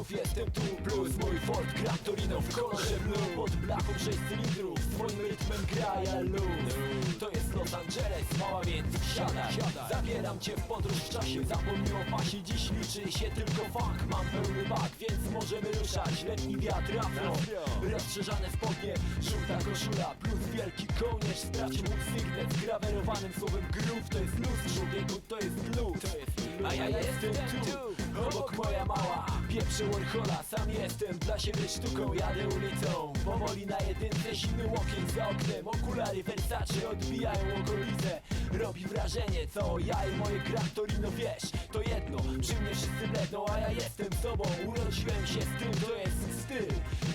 litrów, jestem tu plus mój Ford Gran Torino w kolorze blue. Pod blachą 6 cylindrów, swoim rytmem graja luz. To jest Los Angeles, mała, więc wsiadaj. Zabieram cię w podróż w czasie, zapomnij o pasie. Dziś liczy się tylko funk, mam pełny bak, więc możemy ruszać. Letni wiatr, afro, rozszerzane spodnie, żółta koszula plus wielki kołnierz. Sprawdź mój sygnet z grawerowanym słowem groove. To jest luz, człowieku, to jest luz. A ja jestem tu, obok moja mała. Pieprzę Warhola, sam jestem dla siebie sztuką. Jadę ulicą, powoli na jedynce, zimny walking za oknem. Okulary Versace odbijają okolice. Robi wrażenie, co ja i moje Gran Torino, wiesz, to jedno. Przy mnie wszyscy bledną, a ja jestem sobą. Urodziłem się z tym, to jest styl,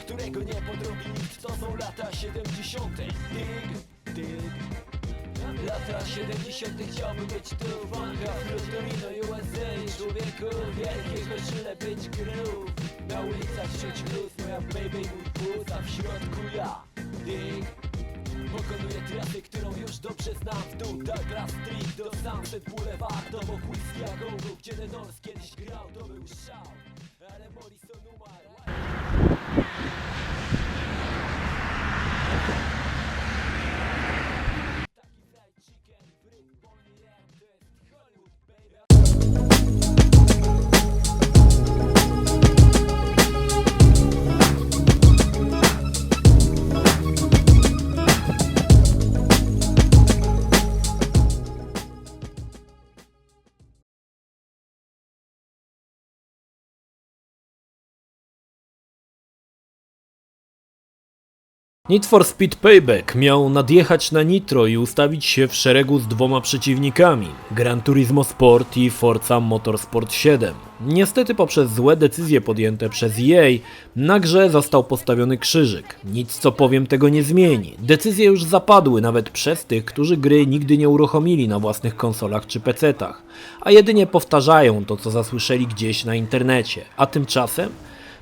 którego nie podrobi nikt. To są lata 70. Dig. Lata 70. chciałbym być tu. Funka, Torino, USA. Człowieku, wielkie koszyle, być groove. Na ulicach czuć luz, moja baby, mój bus, a w środku ja. Dig. Pokonuję trasę, którą już dobrze znam. W dół Douglas Street do Sunset Boulevard. Obok Whiskey a Go-Go, gdzie The Doors kiedyś grał. To był szał, ale Morrison umarł. Need for Speed Payback miał nadjechać na Nitro i ustawić się w szeregu z dwoma przeciwnikami, Gran Turismo Sport i Forza Motorsport 7. Niestety poprzez złe decyzje podjęte przez EA na grze został postawiony krzyżyk. Nic, co powiem, tego nie zmieni. Decyzje już zapadły nawet przez tych, którzy gry nigdy nie uruchomili na własnych konsolach czy PC-tach, a jedynie powtarzają to, co zasłyszeli gdzieś na internecie. A tymczasem?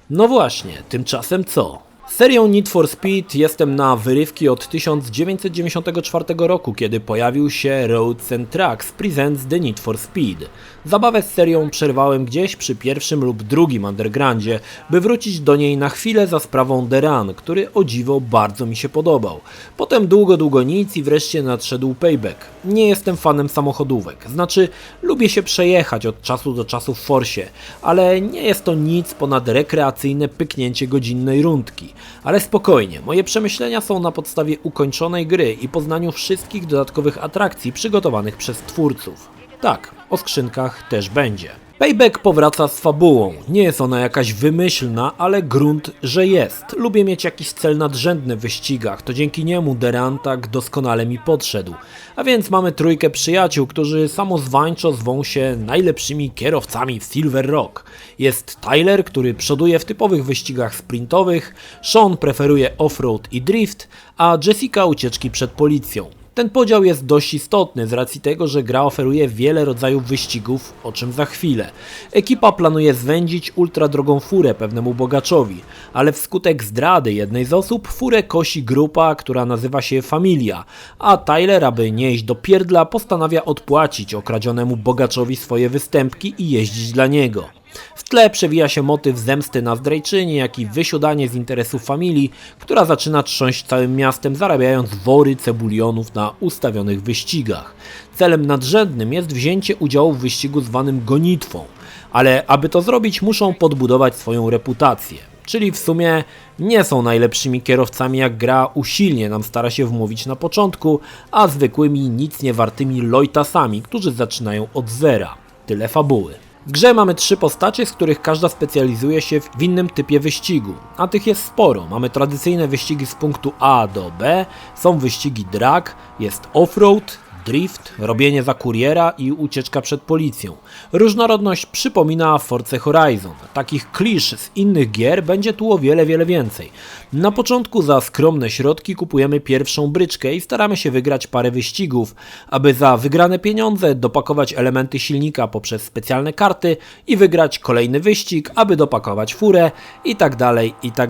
No właśnie, tymczasem co? Serią Need for Speed jestem na wyrywki od 1994 roku, kiedy pojawił się Roads & Tracks Presents The Need for Speed. Zabawę z serią przerwałem gdzieś przy pierwszym lub drugim undergroundzie, by wrócić do niej na chwilę za sprawą The Run, który o dziwo bardzo mi się podobał. Potem długo nic i wreszcie nadszedł Payback. Nie jestem fanem samochodówek, znaczy lubię się przejechać od czasu do czasu w Forsie, ale nie jest to nic ponad rekreacyjne pyknięcie godzinnej rundki. Ale spokojnie, moje przemyślenia są na podstawie ukończonej gry i poznaniu wszystkich dodatkowych atrakcji przygotowanych przez twórców. Tak, o skrzynkach też będzie. Payback powraca z fabułą. Nie jest ona jakaś wymyślna, ale grunt, że jest. Lubię mieć jakiś cel nadrzędny w wyścigach, to dzięki niemu The Run tak doskonale mi podszedł. A więc mamy trójkę przyjaciół, którzy samozwańczo zwą się najlepszymi kierowcami w Silver Rock. Jest Tyler, który przoduje w typowych wyścigach sprintowych, Sean preferuje offroad i drift, a Jessica ucieczki przed policją. Ten podział jest dość istotny z racji tego, że gra oferuje wiele rodzajów wyścigów, o czym za chwilę. Ekipa planuje zwędzić ultradrogą furę pewnemu bogaczowi, ale wskutek zdrady jednej z osób furę kosi grupa, która nazywa się Familia, a Tyler, aby nie iść do pierdla, postanawia odpłacić okradzionemu bogaczowi swoje występki i jeździć dla niego. W tle przewija się motyw zemsty na zdrajczyni, jak i wysiadanie z interesów Familii, która zaczyna trząść całym miastem, zarabiając wory cebulionów na ustawionych wyścigach. Celem nadrzędnym jest wzięcie udziału w wyścigu zwanym gonitwą, ale aby to zrobić, muszą podbudować swoją reputację. Czyli w sumie nie są najlepszymi kierowcami, jak gra usilnie nam stara się wmówić na początku, a zwykłymi nic nie wartymi lojtasami, którzy zaczynają od zera. Tyle fabuły. W grze mamy 3 postacie, z których każda specjalizuje się w innym typie wyścigu, a tych jest sporo. Mamy tradycyjne wyścigi z punktu A do B, są wyścigi drag, jest offroad, drift, robienie za kuriera i ucieczka przed policją. Różnorodność przypomina Forza Horizon. Takich klisz z innych gier będzie tu o wiele więcej. Na początku za skromne środki kupujemy pierwszą bryczkę i staramy się wygrać parę wyścigów, aby za wygrane pieniądze dopakować elementy silnika poprzez specjalne karty i wygrać kolejny wyścig, aby dopakować furę i tak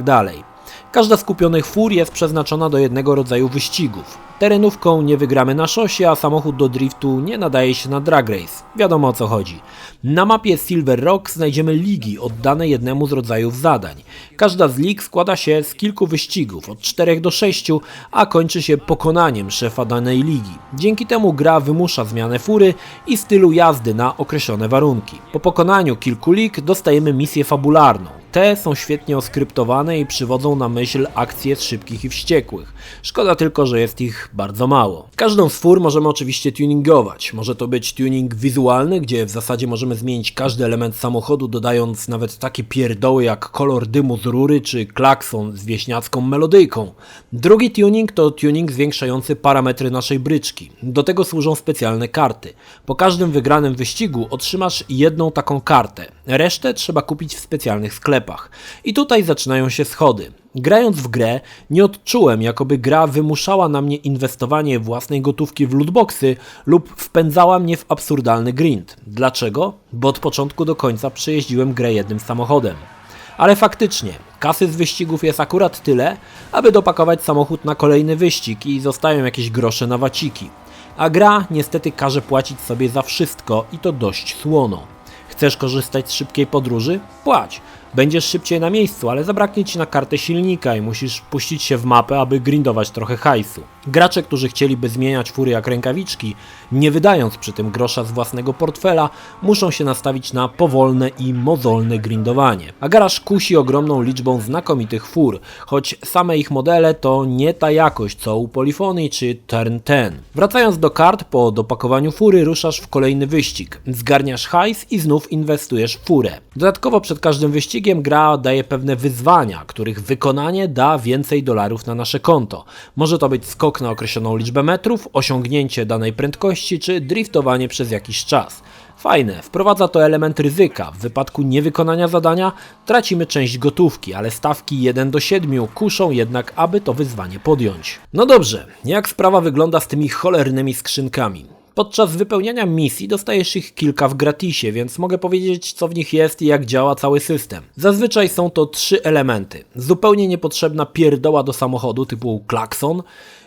dalej. Każda z kupionych fur jest przeznaczona do jednego rodzaju wyścigów. Terenówką nie wygramy na szosie, a samochód do driftu nie nadaje się na drag race. Wiadomo o co chodzi. Na mapie Silver Rock znajdziemy ligi oddane jednemu z rodzajów zadań. Każda z lig składa się z kilku wyścigów, od 4 do 6, a kończy się pokonaniem szefa danej ligi. Dzięki temu gra wymusza zmianę fury i stylu jazdy na określone warunki. Po pokonaniu kilku lig dostajemy misję fabularną. Te są świetnie oskryptowane i przywodzą na myśl akcje z Szybkich i Wściekłych. Szkoda tylko, że jest ich bardzo mało. Każdą z fur możemy oczywiście tuningować. Może to być tuning wizualny, gdzie w zasadzie możemy zmienić każdy element samochodu, dodając nawet takie pierdoły jak kolor dymu z rury czy klakson z wieśniacką melodyjką. Drugi tuning to tuning zwiększający parametry naszej bryczki. Do tego służą specjalne karty. Po każdym wygranym wyścigu otrzymasz jedną taką kartę. Resztę trzeba kupić w specjalnych sklepach. I tutaj zaczynają się schody. Grając w grę nie odczułem, jakoby gra wymuszała na mnie inwestowanie własnej gotówki w lootboxy lub wpędzała mnie w absurdalny grind. Dlaczego? Bo od początku do końca przejeździłem grę jednym samochodem. Ale faktycznie, kasy z wyścigów jest akurat tyle, aby dopakować samochód na kolejny wyścig i zostają jakieś grosze na waciki. A gra niestety każe płacić sobie za wszystko i to dość słono. Chcesz korzystać z szybkiej podróży? Płać. Będziesz szybciej na miejscu, ale zabraknie ci na kartę silnika i musisz puścić się w mapę, aby grindować trochę hajsu. Gracze, którzy chcieliby zmieniać fury jak rękawiczki, nie wydając przy tym grosza z własnego portfela, muszą się nastawić na powolne i mozolne grindowanie. A garaż kusi ogromną liczbą znakomitych fur, choć same ich modele to nie ta jakość co u Polyphony czy Turn 10. Wracając do kart, po dopakowaniu fury ruszasz w kolejny wyścig. Zgarniasz hajs i znów inwestujesz w furę. Dodatkowo przed każdym wyścigiem gra daje pewne wyzwania, których wykonanie da więcej dolarów na nasze konto. Może to być skok na określoną liczbę metrów, osiągnięcie danej prędkości czy driftowanie przez jakiś czas. Fajne, wprowadza to element ryzyka. W wypadku niewykonania zadania tracimy część gotówki, ale stawki 1 do 7 kuszą jednak, aby to wyzwanie podjąć. No dobrze, jak sprawa wygląda z tymi cholernymi skrzynkami? Podczas wypełniania misji dostajesz ich kilka w gratisie, więc mogę powiedzieć, co w nich jest i jak działa cały system. Zazwyczaj są to 3 elementy. Zupełnie niepotrzebna pierdoła do samochodu typu klakson,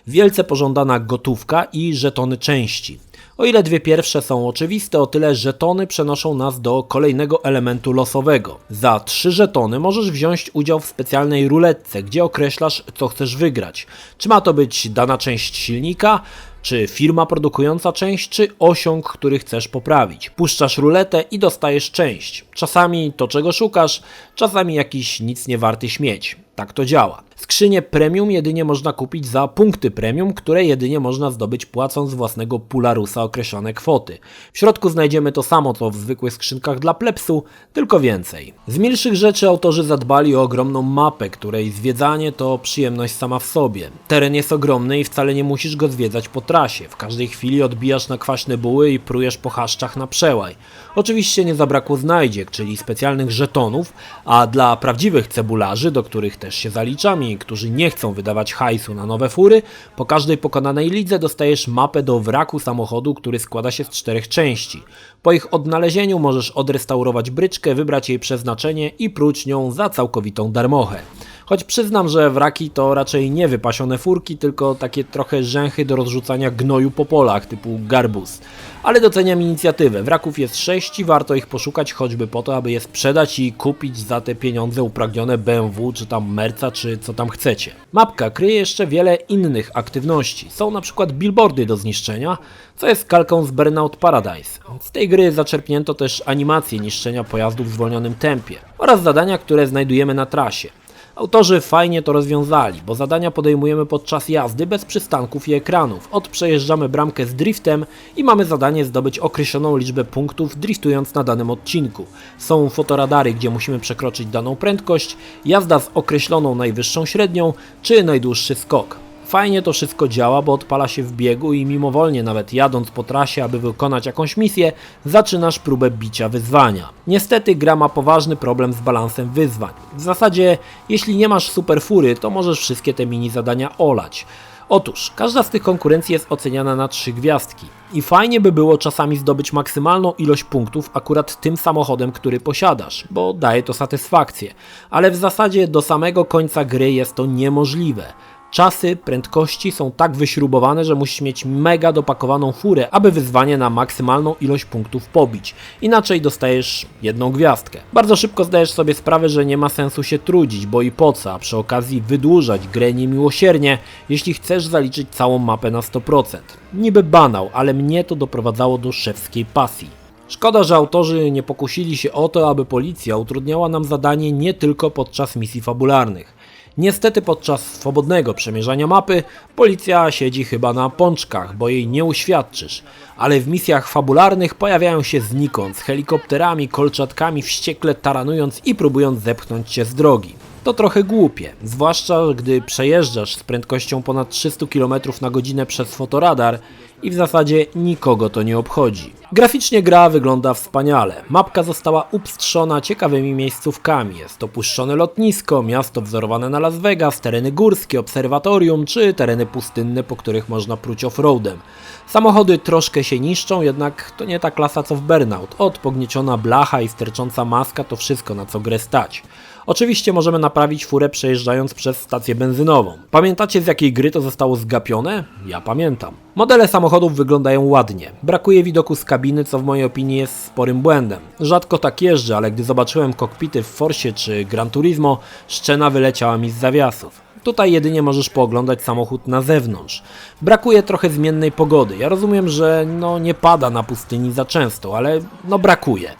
wielce pożądana gotówka i żetony części. O ile dwie pierwsze są oczywiste, o tyle żetony przenoszą nas do kolejnego elementu losowego. Za 3 żetony możesz wziąć udział w specjalnej ruletce, gdzie określasz, co chcesz wygrać. Czy ma to być dana część silnika, czy firma produkująca część, czy osiąg, który chcesz poprawić. Puszczasz ruletę i dostajesz część. Czasami to, czego szukasz, czasami jakiś nic nie warty śmieć. Tak to działa. Skrzynię premium jedynie można kupić za punkty premium, które jedynie można zdobyć płacąc z własnego pularusa określone kwoty. W środku znajdziemy to samo co w zwykłych skrzynkach dla plebsu, tylko więcej. Z milszych rzeczy autorzy zadbali o ogromną mapę, której zwiedzanie to przyjemność sama w sobie. Teren jest ogromny i wcale nie musisz go zwiedzać po trasie. W każdej chwili odbijasz na kwaśne buły i prujesz po chaszczach na przełaj. Oczywiście nie zabrakło znajdziek, czyli specjalnych żetonów, a dla prawdziwych cebularzy, do których też się zaliczam i którzy nie chcą wydawać hajsu na nowe fury, po każdej pokonanej lidze dostajesz mapę do wraku samochodu, który składa się z 4 części. Po ich odnalezieniu możesz odrestaurować bryczkę, wybrać jej przeznaczenie i pruć nią za całkowitą darmochę. Choć przyznam, że wraki to raczej nie wypasione furki, tylko takie trochę rzęchy do rozrzucania gnoju po polach typu garbus. Ale doceniam inicjatywę. Wraków jest 6 i warto ich poszukać choćby po to, aby je sprzedać i kupić za te pieniądze upragnione BMW, czy tam Merca, czy co tam chcecie. Mapka kryje jeszcze wiele innych aktywności. Są na przykład billboardy do zniszczenia, co jest kalką z Burnout Paradise. Z tej gry zaczerpnięto też animacje niszczenia pojazdów w zwolnionym tempie oraz zadania, które znajdujemy na trasie. Autorzy fajnie to rozwiązali, bo zadania podejmujemy podczas jazdy bez przystanków i ekranów. Przejeżdżamy bramkę z driftem i mamy zadanie zdobyć określoną liczbę punktów driftując na danym odcinku. Są fotoradary, gdzie musimy przekroczyć daną prędkość, jazda z określoną najwyższą średnią czy najdłuższy skok. Fajnie to wszystko działa, bo odpala się w biegu i mimowolnie, nawet jadąc po trasie, aby wykonać jakąś misję, zaczynasz próbę bicia wyzwania. Niestety gra ma poważny problem z balansem wyzwań. W zasadzie, jeśli nie masz super fury, to możesz wszystkie te mini zadania olać. Otóż, każda z tych konkurencji jest oceniana na 3 gwiazdki i fajnie by było czasami zdobyć maksymalną ilość punktów akurat tym samochodem, który posiadasz, bo daje to satysfakcję, ale w zasadzie do samego końca gry jest to niemożliwe. Czasy, prędkości są tak wyśrubowane, że musisz mieć mega dopakowaną furę, aby wyzwanie na maksymalną ilość punktów pobić. Inaczej dostajesz 1 gwiazdkę. Bardzo szybko zdajesz sobie sprawę, że nie ma sensu się trudzić, bo i po co, a przy okazji wydłużać grę niemiłosiernie, jeśli chcesz zaliczyć całą mapę na 100%. Niby banał, ale mnie to doprowadzało do szewskiej pasji. Szkoda, że autorzy nie pokusili się o to, aby policja utrudniała nam zadanie nie tylko podczas misji fabularnych. Niestety podczas swobodnego przemierzania mapy policja siedzi chyba na pączkach, bo jej nie uświadczysz, ale w misjach fabularnych pojawiają się znikąd z helikopterami, kolczatkami, wściekle taranując i próbując zepchnąć cię z drogi. To trochę głupie, zwłaszcza gdy przejeżdżasz z prędkością ponad 300 km na godzinę przez fotoradar i w zasadzie nikogo to nie obchodzi. Graficznie gra wygląda wspaniale. Mapka została upstrzona ciekawymi miejscówkami. Jest opuszczone lotnisko, miasto wzorowane na Las Vegas, tereny górskie, obserwatorium czy tereny pustynne, po których można pruć offroadem. Samochody troszkę się niszczą, jednak to nie ta klasa co w Burnout. Od pognieciona blacha i stercząca maska to wszystko, na co grę stać. Oczywiście możemy naprawić furę przejeżdżając przez stację benzynową. Pamiętacie, z jakiej gry to zostało zgapione? Ja pamiętam. Modele samochodów wyglądają ładnie. Brakuje widoku z kabiny, co w mojej opinii jest sporym błędem. Rzadko tak jeżdżę, ale gdy zobaczyłem kokpity w Forcie czy Gran Turismo, szczena wyleciała mi z zawiasów. Tutaj jedynie możesz pooglądać samochód na zewnątrz. Brakuje trochę zmiennej pogody. Ja rozumiem, że nie pada na pustyni za często, ale brakuje.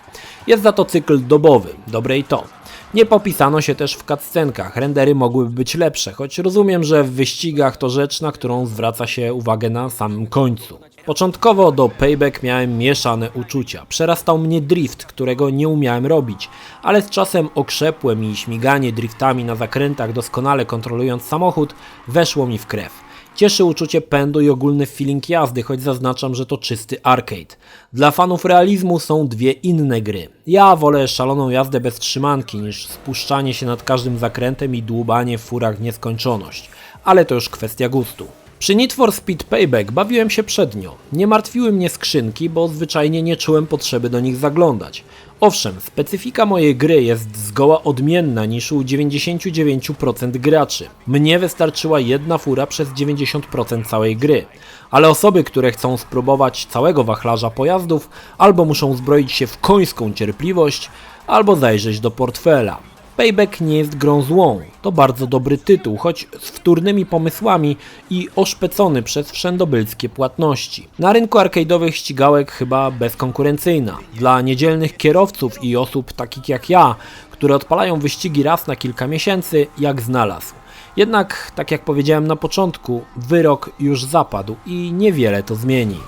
Jest za to cykl dobowy, dobre i to. Nie popisano się też w cutscenkach, rendery mogłyby być lepsze, choć rozumiem, że w wyścigach to rzecz, na którą zwraca się uwagę na samym końcu. Początkowo do Payback miałem mieszane uczucia. Przerastał mnie drift, którego nie umiałem robić, ale z czasem okrzepłem i śmiganie driftami na zakrętach, doskonale kontrolując samochód, weszło mi w krew. Cieszy uczucie pędu i ogólny feeling jazdy, choć zaznaczam, że to czysty arcade. Dla fanów realizmu są 2 inne gry. Ja wolę szaloną jazdę bez trzymanki niż spuszczanie się nad każdym zakrętem i dłubanie w furach w nieskończoność. Ale to już kwestia gustu. Przy Need for Speed Payback bawiłem się przednio. Nie martwiły mnie skrzynki, bo zwyczajnie nie czułem potrzeby do nich zaglądać. Owszem, specyfika mojej gry jest zgoła odmienna niż u 99% graczy. Mnie wystarczyła 1 fura przez 90% całej gry. Ale osoby, które chcą spróbować całego wachlarza pojazdów, albo muszą zbroić się w końską cierpliwość, albo zajrzeć do portfela. Payback nie jest grą złą, to bardzo dobry tytuł, choć z wtórnymi pomysłami i oszpecony przez wszędobylskie płatności. Na rynku arcade'owych ścigałek chyba bezkonkurencyjna. Dla niedzielnych kierowców i osób takich jak ja, które odpalają wyścigi raz na kilka miesięcy, jak znalazł. Jednak, tak jak powiedziałem na początku, wyrok już zapadł i niewiele to zmieni.